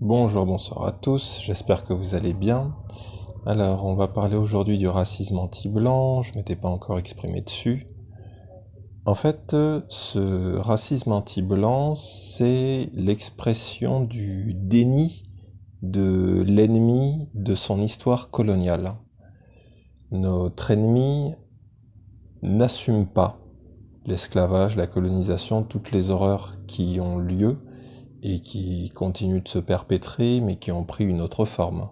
Bonjour, bonsoir à tous, j'espère que vous allez bien. Alors, on va parler aujourd'hui du racisme anti-blanc, je m'étais pas encore exprimé dessus. En fait, ce racisme anti-blanc, c'est l'expression du déni de l'ennemi de son histoire coloniale. Notre ennemi n'assume pas l'esclavage, la colonisation, toutes les horreurs qui y ont lieu et qui continuent de se perpétrer, mais qui ont pris une autre forme.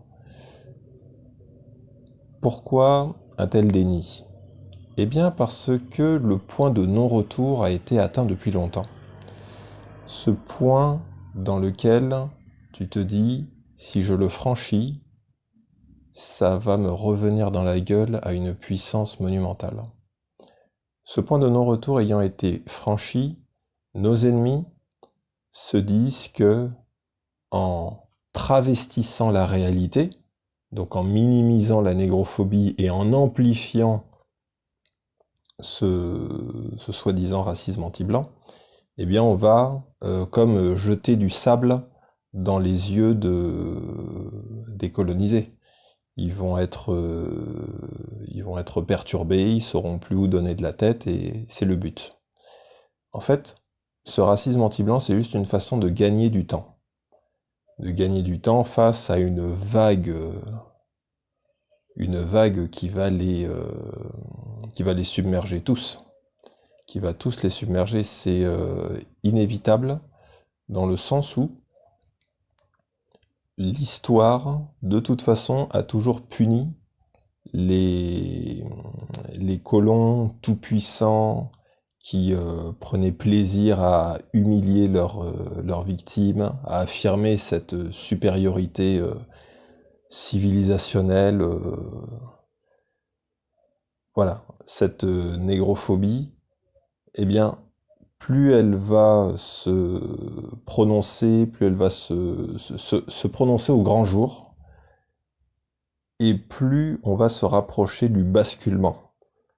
Pourquoi un tel déni? Eh bien parce que le point de non-retour a été atteint depuis longtemps. Ce point dans lequel tu te dis, si je le franchis, ça va me revenir dans la gueule à une puissance monumentale. Ce point de non-retour ayant été franchi, nos ennemis se disent que, en travestissant la réalité, donc en minimisant la négrophobie et en amplifiant ce soi-disant racisme anti-blanc, eh bien on va comme jeter du sable dans les yeux des colonisés. Ils vont être perturbés, ils sauront plus où donner de la tête, et c'est le but. En fait, ce racisme anti-blanc, c'est juste une façon de gagner du temps. De gagner du temps face à une vague qui va les submerger tous. Qui va tous les submerger, c'est inévitable, dans le sens où l'histoire, de toute façon, a toujours puni les, les colons tout-puissants qui prenaient plaisir à humilier leurs victimes, à affirmer cette supériorité civilisationnelle, voilà, cette négrophobie. Eh bien, plus elle va se prononcer, plus elle va se prononcer au grand jour, et plus on va se rapprocher du basculement.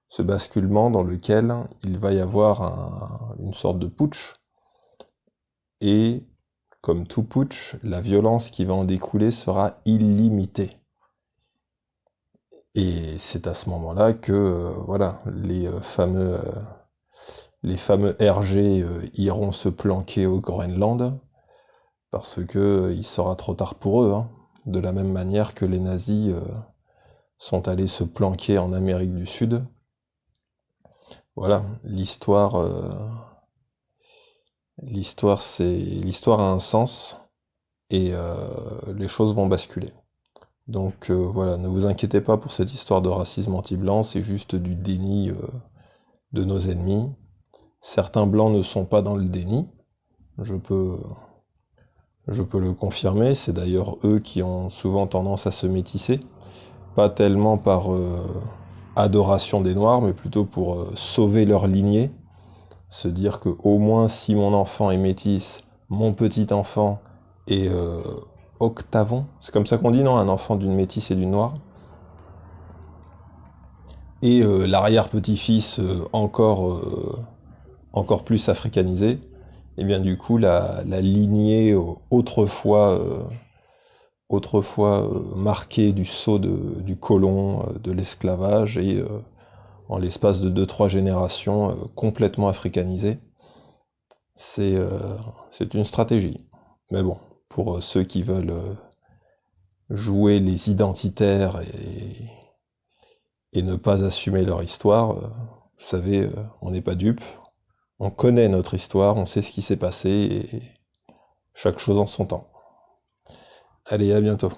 Ce basculement dans lequel il va y avoir une sorte de putsch, et comme tout putsch, la violence qui va en découler sera illimitée. Et c'est à ce moment-là que voilà, les fameux RG iront se planquer au Groenland, parce que il sera trop tard pour eux, hein. De la même manière que les nazis sont allés se planquer en Amérique du Sud. Voilà, l'histoire a un sens, et les choses vont basculer. Donc voilà, ne vous inquiétez pas pour cette histoire de racisme anti-blanc, c'est juste du déni de nos ennemis. Certains blancs ne sont pas dans le déni, je peux, je peux le confirmer, c'est d'ailleurs eux qui ont souvent tendance à se métisser, pas tellement par adoration des Noirs, mais plutôt pour sauver leur lignée, se dire que au moins si mon enfant est métis, mon petit enfant est octavon, c'est comme ça qu'on dit, non? Un enfant d'une métisse et d'une noire. Et l'arrière-petit-fils encore plus africanisé, et bien du coup la lignée autrefois marquée du sceau du colon, de l'esclavage, et en l'espace de 2-3 générations complètement africanisée. C'est une stratégie. Mais bon, pour ceux qui veulent jouer les identitaires et ne pas assumer leur histoire, vous savez, on n'est pas dupe, on connaît notre histoire, on sait ce qui s'est passé, et chaque chose en son temps. Allez, à bientôt.